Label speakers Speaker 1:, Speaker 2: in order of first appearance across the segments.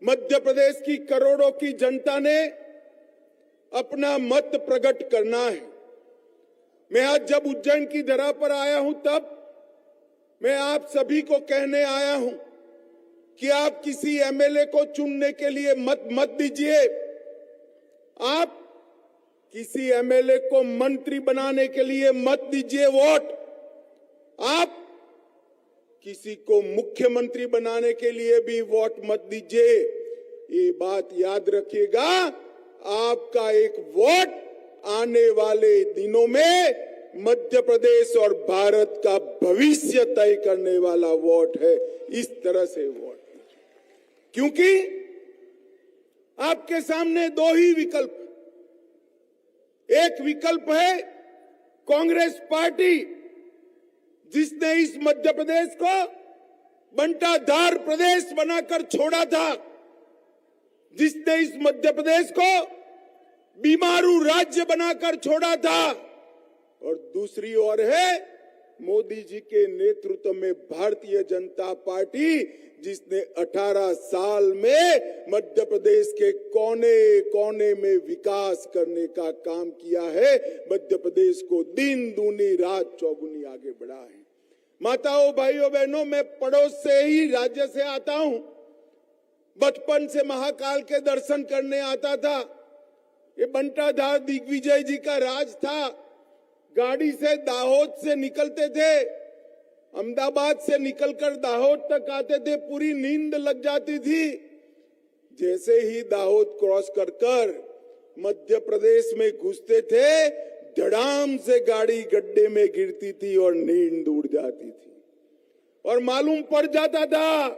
Speaker 1: मध्य प्रदेश की करोड़ों की जनता ने अपना मत प्रकट करना है। मैं आज जब उज्जैन की धरा पर आया हूं तब मैं आप सभी को कहने आया हूं कि आप किसी एमएलए को चुनने के लिए मत दीजिए। आप किसी एमएलए को मंत्री बनाने के लिए मत दीजिए वोट। आप किसी को मुख्यमंत्री बनाने के लिए भी वोट मत दीजिए। ये बात याद रखिएगा, आपका एक वोट आने वाले दिनों में मध्य प्रदेश और भारत का भविष्य तय करने वाला वोट है। इस तरह से वोट दीजिए, क्योंकि आपके सामने दो ही विकल्प। एक विकल्प है कांग्रेस पार्टी, जिसने इस मध्य प्रदेश को बंटाधार प्रदेश बनाकर छोड़ा था, जिसने इस मध्य प्रदेश को बीमारू राज्य बनाकर छोड़ा था। और दूसरी ओर है मोदी जी के नेतृत्व में भारतीय जनता पार्टी, जिसने 18 साल में मध्य प्रदेश के कोने कोने में विकास करने का काम किया है। मध्य प्रदेश को दिन दूनी रात चौगुनी आगे बढ़ा है। माताओं, भाइयों, बहनों, मैं पड़ोस से ही राज्य से आता हूं। बचपन से महाकाल के दर्शन करने आता था। ये बंटाधार दिग्विजय जी का राज था। गाड़ी से दाहोद से निकलते थे, अहमदाबाद से निकलकर दाहोद तक आते थे, पूरी नींद लग जाती थी। जैसे ही दाहोद क्रॉस कर मध्य प्रदेश में घुसते थे, धड़ाम से गाड़ी गड्ढे में गिरती थी और नींद उड़ जाती थी। और मालूम पड़ जाता था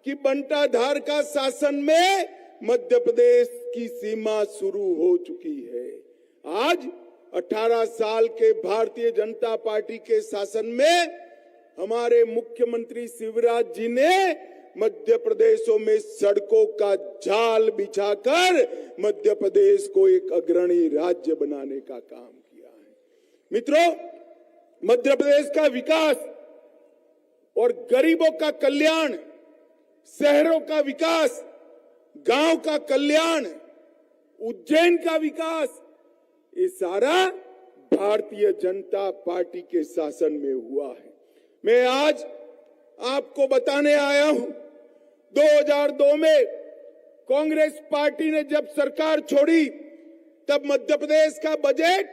Speaker 1: कि बंटाधार का शासन में मध्य प्रदेश की सीमा शुरू हो चुकी है। आज 18 साल के भारतीय जनता पार्टी के शासन में हमारे मुख्यमंत्री शिवराज जी ने मध्य प्रदेशों में सड़कों का जाल बिछाकर मध्य प्रदेश को एक अग्रणी राज्य बनाने का काम किया है। मित्रों, मध्य प्रदेश का विकास और गरीबों का कल्याण, शहरों का विकास, गांव का कल्याण, उज्जैन का विकास, ये सारा भारतीय जनता पार्टी के शासन में हुआ है। मैं आज आपको बताने आया हूं, 2002 में कांग्रेस पार्टी ने जब सरकार छोड़ी तब मध्य प्रदेश का बजट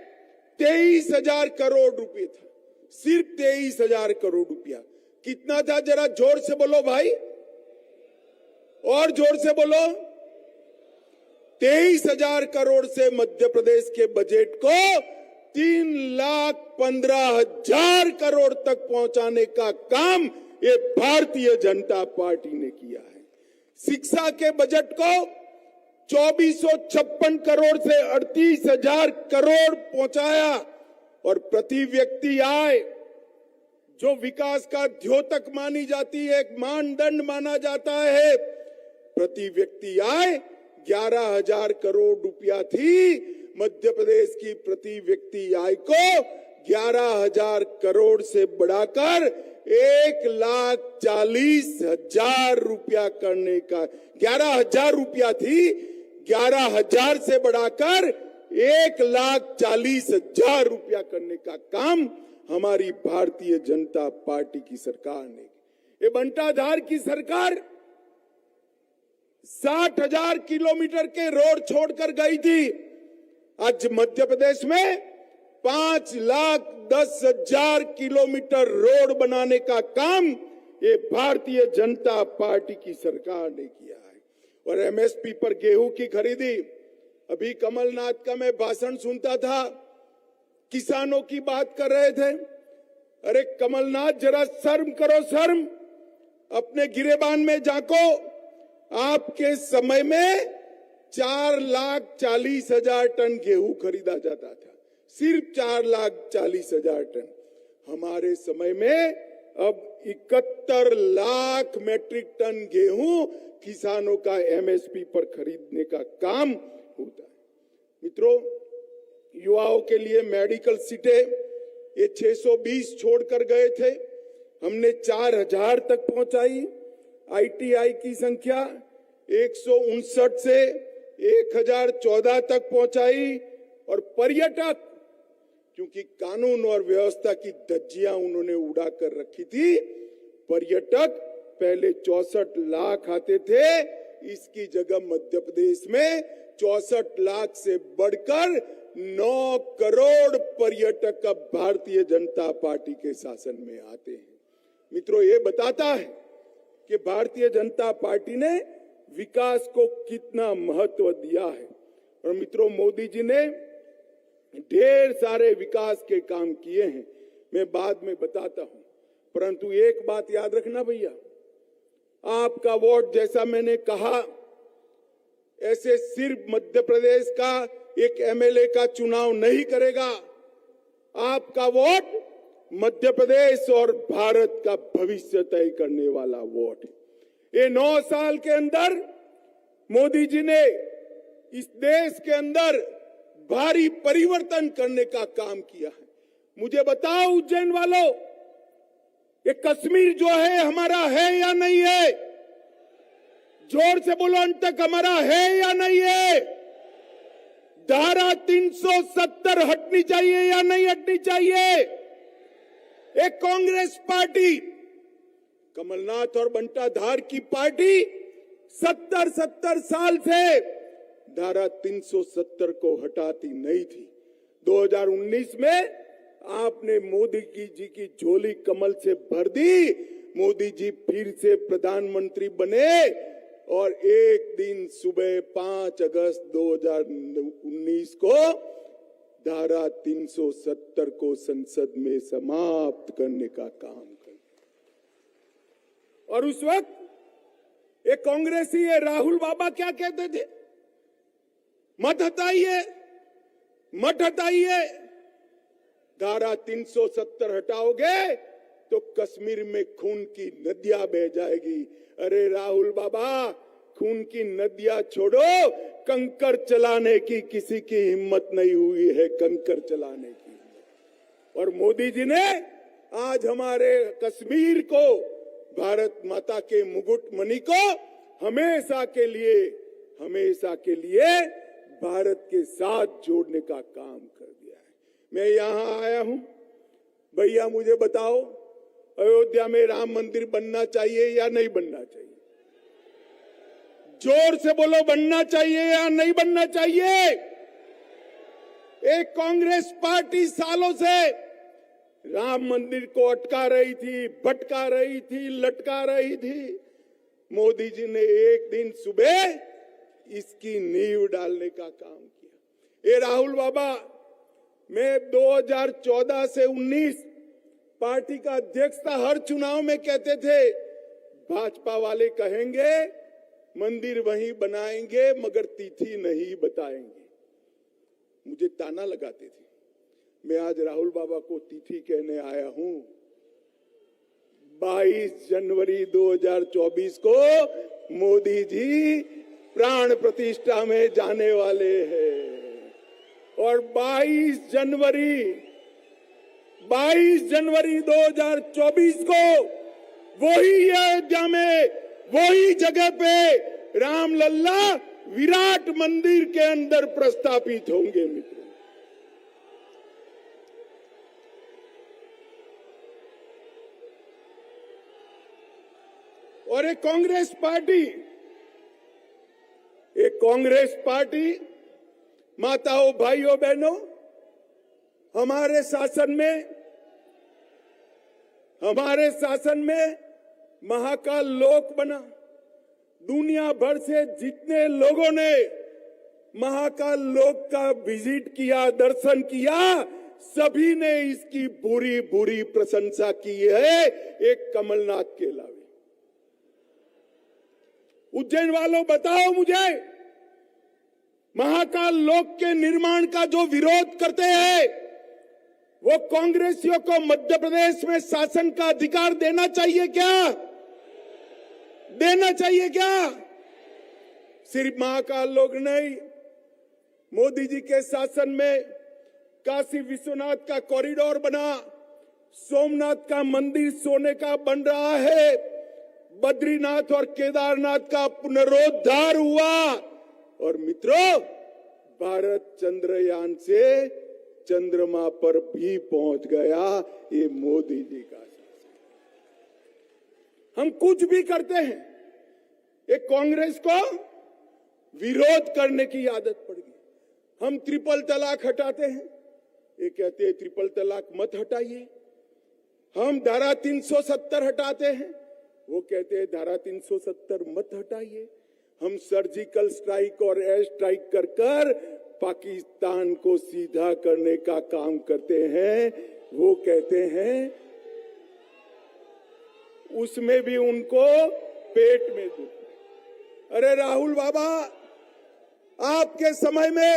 Speaker 1: 23,000 करोड़ रुपए था। सिर्फ 23,000 करोड़ रुपया। कितना था जरा जोर से बोलो भाई, और जोर से बोलो। 23,000 करोड़ से मध्य प्रदेश के बजट को 3,15,000 करोड़ तक पहुंचाने का काम ये भारतीय जनता पार्टी ने किया है। शिक्षा के बजट को 2,456 करोड़ से 38,000 करोड़ पहुंचाया। और प्रति व्यक्ति आय, जो विकास का द्योतक मानी जाती है, एक मानदंड माना जाता है, प्रति व्यक्ति आय 11,000 करोड़ रुपया थी। मध्य प्रदेश की प्रति व्यक्ति आय को 11,000 करोड़ से बढ़ाकर 1,40,000 रुपया करने का, 11,000 रुपया थी, 11,000 से बढ़ाकर 1,40,000 रुपया करने का काम हमारी भारतीय जनता पार्टी की सरकार ने। ये बंटाधार की सरकार 60,000 किलोमीटर के रोड छोड़कर गई थी। आज मध्य प्रदेश में 5,10,000 किलोमीटर रोड बनाने का काम ये भारतीय जनता पार्टी की सरकार ने किया है। और एमएसपी पर गेहूं की खरीदी, अभी कमलनाथ का मैं भाषण सुनता था, किसानों की बात कर रहे थे। अरे कमलनाथ, जरा शर्म करो, शर्म। अपने गिरेबान में झांको। आपके समय में 4,40,000 टन गेहूं खरीदा जाता था, सिर्फ 4,40,000 टन। हमारे समय में अब 71 लाख मैट्रिक टन गेहूं किसानों का एमएसपी पर खरीदने का काम होता है। मित्रों, युवाओं के लिए मेडिकल सीटें ये 620 छोड़कर गए थे, हमने 4,000 तक पहुंचाई। आईटीआई की संख्या 159 से 1014 तक पहुंचाई। और पर्यटक, क्योंकि कानून और व्यवस्था की धज्जियां उन्होंने उड़ा कर रखी थी, पर्यटक पहले 64 लाख आते थे, इसकी जगह मध्य प्रदेश में 64 लाख से बढ़कर 9 करोड़ पर्यटक अब भारतीय जनता पार्टी के शासन में आते हैं। मित्रों, ये बताता है कि भारतीय जनता पार्टी ने विकास को कितना महत्व दिया है। और मित्रों, मोदी जी ने ढेर सारे विकास के काम किए हैं, मैं बाद में बताता हूं। परंतु एक बात याद रखना भैया, आपका वोट, जैसा मैंने कहा, ऐसे सिर्फ मध्य प्रदेश का एक एमएलए का चुनाव नहीं करेगा। आपका वोट मध्य प्रदेश और भारत का भविष्य तय करने वाला वोट है। ये 9 साल के अंदर मोदी जी ने इस देश के अंदर भारी परिवर्तन करने का काम किया है। मुझे बताओ उज्जैन वालों, ये कश्मीर जो है हमारा है या नहीं है? जोर से बोलो, अंत तक हमारा है या नहीं है? धारा 370 हटनी चाहिए या नहीं हटनी चाहिए? एक कांग्रेस पार्टी, कमलनाथ और बंटा धार की पार्टी 70 साल से धारा 370 को हटाती नहीं थी। 2019 में आपने मोदी जी की झोली कमल से भर दी। मोदी जी फिर से प्रधानमंत्री बने और एक दिन सुबह 5 अगस्त 2019 को धारा 370 को संसद में समाप्त करने का काम कर। और उस वक्त एक कांग्रेसी राहुल बाबा क्या कहते थे? मत हटाइए, मत हटाइए, धारा 370 हटाओगे तो कश्मीर में खून की नदियां बह जाएगी। अरे राहुल बाबा, खून की नदियां छोड़ो, कंकर चलाने की किसी की हिम्मत नहीं हुई है, कंकर चलाने की। और मोदी जी ने आज हमारे कश्मीर को, भारत माता के मुकुट मणि को हमेशा के लिए भारत के साथ जोड़ने का काम कर दिया है। मैं यहां आया हूं, भैया मुझे बताओ, अयोध्या में राम मंदिर बनना चाहिए या नहीं बनना चाहिए? जोर से बोलो, बनना चाहिए या नहीं बनना चाहिए? एक कांग्रेस पार्टी सालों से राम मंदिर को अटका रही थी, भटका रही थी, लटका रही थी। मोदी जी ने एक दिन सुबह इसकी नींव डालने का काम किया। ये राहुल बाबा, मैं 2014 से 19 पार्टी का अध्यक्ष था। हर चुनाव में कहते थे, भाजपा वाले कहेंगे मंदिर वहीं बनाएंगे मगर तिथि नहीं बताएंगे। मुझे ताना लगाते थे। मैं आज राहुल बाबा को तिथि कहने आया हूं। 22 जनवरी 2024 को मोदी जी प्राण प्रतिष्ठा में जाने वाले हैं। और 22 जनवरी 2024 को वही अयोध्या में, वही जगह पे रामलल्ला विराट मंदिर के अंदर प्रस्थापित होंगे। मित्रों, और एक कांग्रेस पार्टी, माताओं, भाइयों, बहनों, हमारे शासन में महाकाल लोक बना। दुनिया भर से जितने लोगों ने महाकाल लोक का विजिट किया, दर्शन किया, सभी ने इसकी बुरी प्रशंसा की है, एक कमलनाथ के अलावा। उज्जैन वालों, बताओ मुझे, महाकाल लोक के निर्माण का जो विरोध करते हैं, वो कांग्रेसियों को मध्य प्रदेश में शासन का अधिकार देना चाहिए क्या? देना चाहिए क्या? सिर्फ महाकाल लोक नहीं, मोदी जी के शासन में काशी विश्वनाथ का कॉरिडोर बना, सोमनाथ का मंदिर सोने का बन रहा है, बद्रीनाथ और केदारनाथ का पुनरोद्धार हुआ और मित्रों, भारत चंद्रयान से चंद्रमा पर भी पहुंच गया। ये मोदी जी का शासन। हम कुछ भी करते हैं, एक कांग्रेस को विरोध करने की आदत पड़ गई। हम ट्रिपल तलाक हटाते हैं, ये कहते हैं ट्रिपल तलाक मत हटाइए। हम धारा 370 हटाते हैं, वो कहते हैं धारा 370 मत हटाइए। हम सर्जिकल स्ट्राइक और एयर स्ट्राइक कर कर पाकिस्तान को सीधा करने का काम करते हैं, वो कहते हैं उसमें भी उनको पेट में दुख। अरे राहुल बाबा, आपके समय में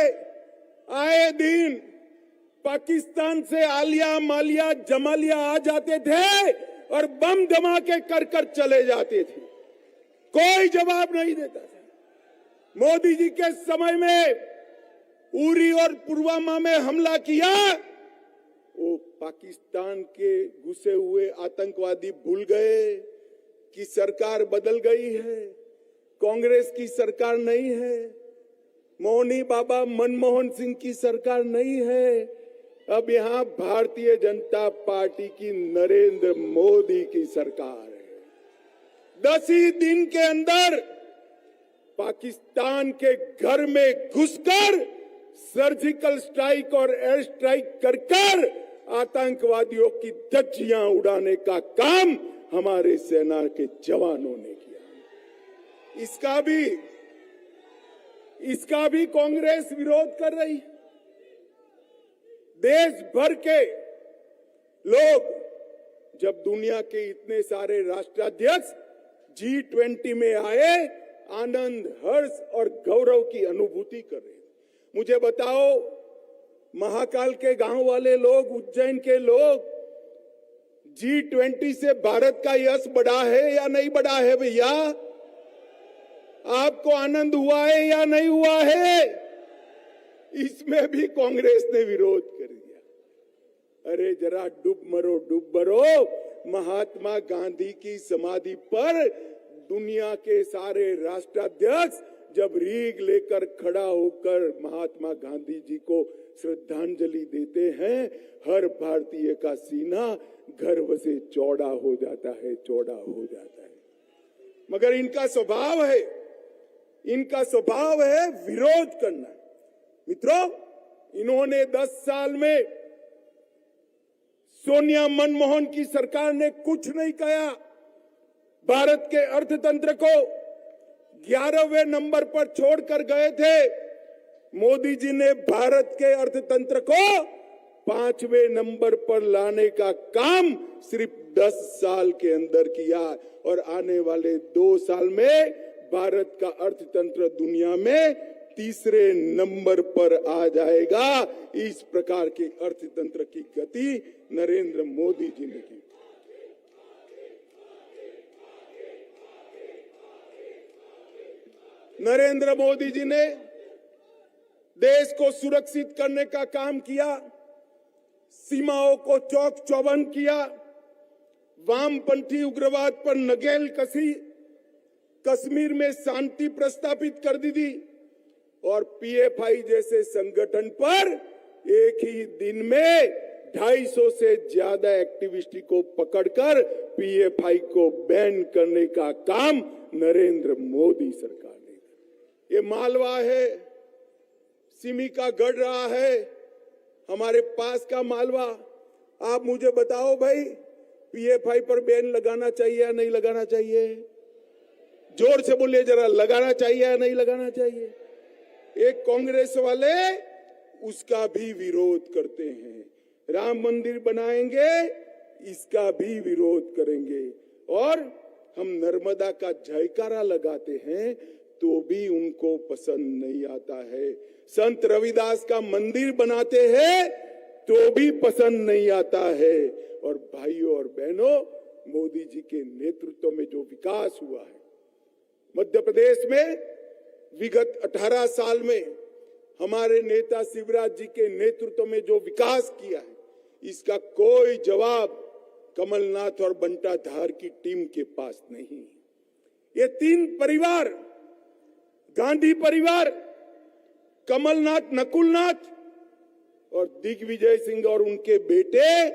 Speaker 1: आए दिन पाकिस्तान से आलिया मालिया जमालिया आ जाते थे और बम धमाके कर कर चले जाते थे, कोई जवाब नहीं देता था। मोदी जी के समय में उरी और पुलवामा में हमला किया, वो पाकिस्तान के घुसे हुए आतंकवादी भूल गए कि सरकार बदल गई है, कांग्रेस की सरकार नहीं है, मौनी बाबा मनमोहन सिंह की सरकार नहीं है, अब यहां भारतीय जनता पार्टी की नरेंद्र मोदी की सरकार है। 10 ही दिन के अंदर पाकिस्तान के घर में घुसकर सर्जिकल स्ट्राइक और एयर स्ट्राइक कर कर आतंकवादियों की धज्जियां उड़ाने का काम हमारे सेना के जवानों ने किया। इसका भी कांग्रेस विरोध कर रही है। देश भर के लोग, जब दुनिया के इतने सारे राष्ट्राध्यक्ष G20 में आए, आनंद, हर्ष और गौरव की अनुभूति कर रहे हैं। मुझे बताओ, महाकाल के गांव वाले लोग, उज्जैन के लोग, G20 से भारत का यश बढ़ा है या नहीं बढ़ा है भैया? आपको आनंद हुआ है या नहीं हुआ है? इसमें भी कांग्रेस ने विरोध कर दिया। अरे जरा डूब मरो। महात्मा गांधी की समाधि पर दुनिया के सारे राष्ट्राध्यक्ष जब रीग लेकर खड़ा होकर महात्मा गांधी जी को श्रद्धांजलि देते हैं, हर भारतीय का सीना गर्व से चौड़ा हो जाता है। मगर इनका स्वभाव है विरोध करना। मित्रों, इन्होंने 10 साल में सोनिया मनमोहन की सरकार ने कुछ नहीं किया। भारत के अर्थतंत्र को 11वें नंबर पर छोड़कर गए थे। मोदी जी ने भारत के अर्थतंत्र को 5वें नंबर पर लाने का काम सिर्फ 10 साल के अंदर किया और आने वाले 2 साल में भारत का अर्थतंत्र दुनिया में 3रे नंबर पर आ जाएगा। इस प्रकार के अर्थतंत्र की गति नरेंद्र मोदी जी ने की। नरेंद्र मोदी जी ने देश को सुरक्षित करने का काम किया, सीमाओं को चौक चौबंद किया, वामपंथी उग्रवाद पर नकेल कसी, कश्मीर में शांति प्रस्तापित कर दी थी और पीएफआई जैसे संगठन पर एक ही दिन में 250 से ज्यादा एक्टिविस्ट को पकड़कर पीएफआई को बैन करने का काम नरेंद्र मोदी सरकार ने। ये मालवा है, सिमी का गढ़ रहा है, हमारे पास का मालवा। आप मुझे बताओ भाई, पीएफआई पर बैन लगाना चाहिए या नहीं लगाना चाहिए? जोर से बोलिए जरा, लगाना चाहिए या नहीं लगाना चाहिए? एक कांग्रेस वाले उसका भी विरोध करते हैं। राम मंदिर बनाएंगे, इसका भी विरोध करेंगे। और हम नर्मदा का जयकारा लगाते हैं तो भी उनको पसंद नहीं आता है। संत रविदास का मंदिर बनाते हैं तो भी पसंद नहीं आता है। और भाइयों और बहनों, मोदी जी के नेतृत्व में जो विकास हुआ है मध्य प्रदेश में, विगत 18 साल में हमारे नेता शिवराज जी के नेतृत्व में जो विकास किया है, इसका कोई जवाब कमलनाथ और बंटा धार की टीम के पास नहीं। ये तीन परिवार, गांधी परिवार, कमलनाथ, नकुलनाथ और दिग्विजय सिंह और उनके बेटे,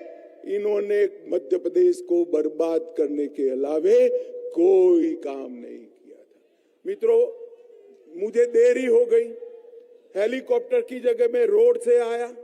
Speaker 1: इन्होंने मध्य प्रदेश को बर्बाद करने के अलावे कोई काम नहीं किया था। मित्रों, मुझे देरी हो गई, हेलीकॉप्टर की जगह में रोड से आया,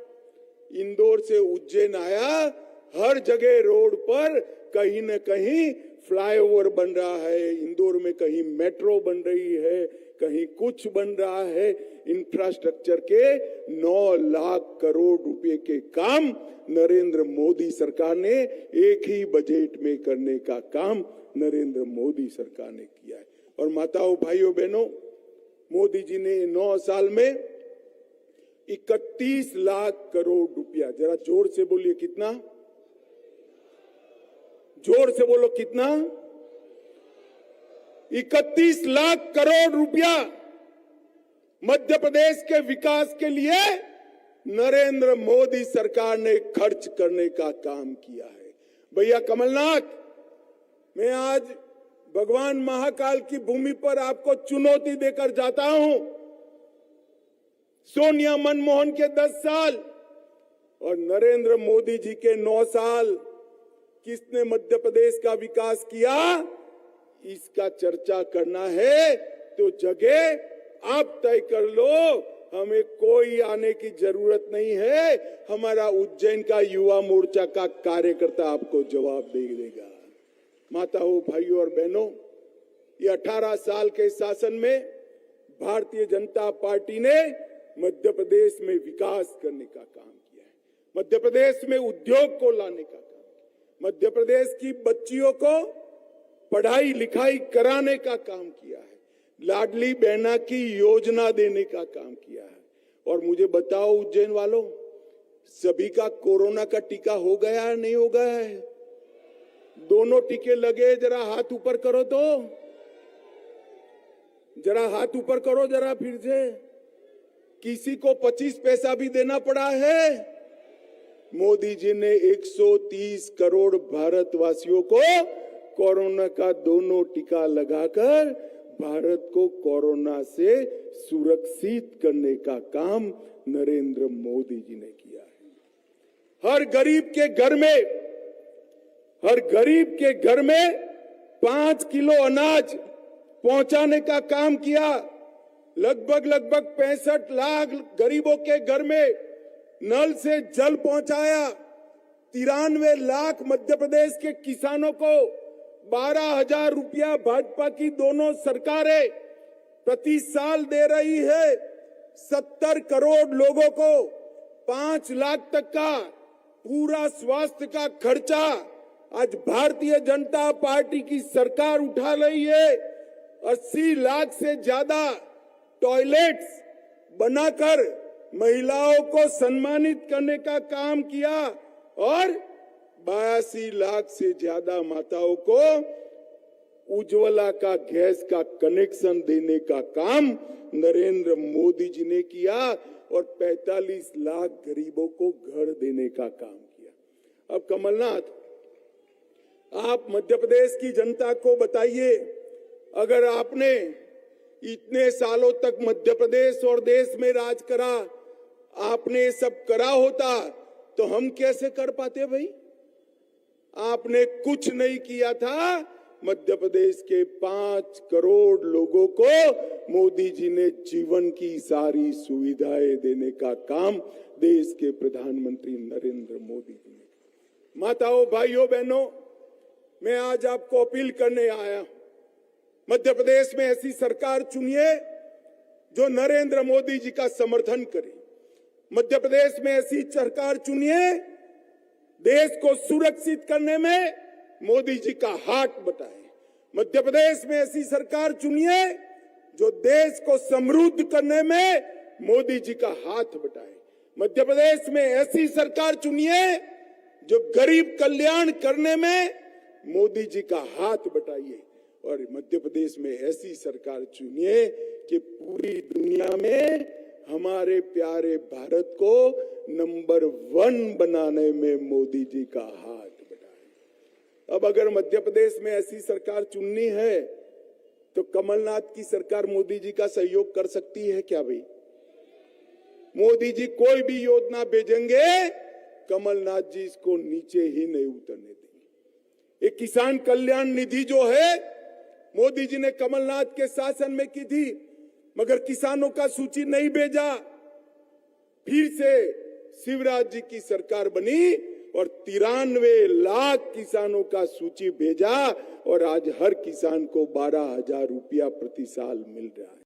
Speaker 1: इंदौर से उज्जैन आया, हर जगह रोड पर कहीं न कहीं फ्लाईओवर बन रहा है, इंदौर में कहीं मेट्रो बन रही है, कहीं कुछ बन रहा है। इंफ्रास्ट्रक्चर के 9 लाख करोड़ रुपए के काम नरेंद्र मोदी सरकार ने एक ही बजट में करने का काम नरेंद्र मोदी सरकार ने किया है। और माताओं, भाइयों, बहनों, मोदी जी ने 9 साल में 31 लाख करोड़ रुपया, जरा जोर से बोलिए कितना, जोर से बोलो कितना, 31 लाख करोड़ रुपया मध्य प्रदेश के विकास के लिए नरेंद्र मोदी सरकार ने खर्च करने का काम किया है। भैया कमलनाथ, मैं आज भगवान महाकाल की भूमि पर आपको चुनौती देकर जाता हूं। सोनिया मनमोहन के 10 साल और नरेंद्र मोदी जी के 9 साल, किसने मध्य प्रदेश का विकास किया, इसका चर्चा करना है तो जगह आप तय कर लो। हमें कोई आने की जरूरत नहीं है, हमारा उज्जैन का युवा मोर्चा का कार्यकर्ता आपको जवाब दे देगा। माताओं, भाइयों और बहनों, ये 18 साल के शासन में भारतीय जनता पार्टी ने मध्य प्रदेश में विकास करने का काम किया है, मध्य प्रदेश में उद्योग को लाने का काम, मध्य प्रदेश की बच्चियों को पढ़ाई लिखाई कराने का काम किया है, लाडली बहना की योजना देने का काम किया है। और मुझे बताओ उज्जैन वालों, सभी का कोरोना का टीका हो गया है, नहीं हो गया है? दोनों टीके लगे, जरा हाथ ऊपर करो तो, जरा हाथ ऊपर करो जरा फिर से। किसी को 25 पैसा भी देना पड़ा है? मोदी जी ने 130 करोड़ भारतवासियों को कोरोना का दोनों टीका लगाकर भारत को कोरोना से सुरक्षित करने का काम नरेंद्र मोदी जी ने किया है। हर गरीब के घर में 5 किलो अनाज पहुंचाने का काम किया। लगभग 65 लाख गरीबों के घर में नल से जल पहुंचाया। 93 लाख मध्य प्रदेश के किसानों को 12,000 रुपया भाजपा की दोनों सरकारें प्रति साल दे रही है। 70 करोड़ लोगों को 5 लाख तक का पूरा स्वास्थ्य का खर्चा आज भारतीय जनता पार्टी की सरकार उठा रही है। 80 लाख से ज्यादा टॉयलेट्स बनाकर महिलाओं को सम्मानित करने का काम किया और 82 लाख से ज्यादा माताओं को उज्ज्वला का गैस का कनेक्शन देने का काम नरेंद्र मोदी जी ने किया और 45 लाख गरीबों को घर देने का काम किया। अब कमलनाथ, आप मध्य प्रदेश की जनता को बताइए, अगर आपने इतने सालों तक मध्य प्रदेश और देश में राज करा, आपने सब करा होता तो हम कैसे कर पाते भाई? आपने कुछ नहीं किया था। मध्य प्रदेश के 5 करोड़ लोगों को मोदी जी ने जीवन की सारी सुविधाएं देने का काम देश के प्रधानमंत्री नरेंद्र मोदी जी ने। माताओं, भाइयों, बहनों, मैं आज आपको अपील करने आया, मध्य प्रदेश में ऐसी सरकार चुनिए जो नरेंद्र मोदी जी का समर्थन करे। मध्य प्रदेश में ऐसी सरकार चुनिए देश को सुरक्षित करने में मोदी जी का हाथ बटाए। मध्य प्रदेश में ऐसी सरकार चुनिए जो देश को समृद्ध करने में मोदी जी का हाथ बटाए। मध्य प्रदेश में ऐसी सरकार चुनिए जो गरीब कल्याण करने में मोदी जी का हाथ बटाइए। और मध्य प्रदेश में ऐसी सरकार चुनिए कि पूरी दुनिया में हमारे प्यारे भारत को नंबर 1 बनाने में मोदी जी का हाथ बटाए। अब अगर मध्य प्रदेश में ऐसी सरकार चुननी है तो कमलनाथ की सरकार मोदी जी का सहयोग कर सकती है क्या भाई? मोदी जी कोई भी योजना भेजेंगे, कमलनाथ जी इसको नीचे ही नहीं उतरने देंगे। एक किसान कल्याण निधि जो है, मोदी जी ने कमलनाथ के शासन में की थी, मगर किसानों का सूची नहीं भेजा। फिर से शिवराज जी की सरकार बनी और 93 लाख किसानों का सूची भेजा और आज हर किसान को 12,000 रुपया प्रति साल मिल रहा है।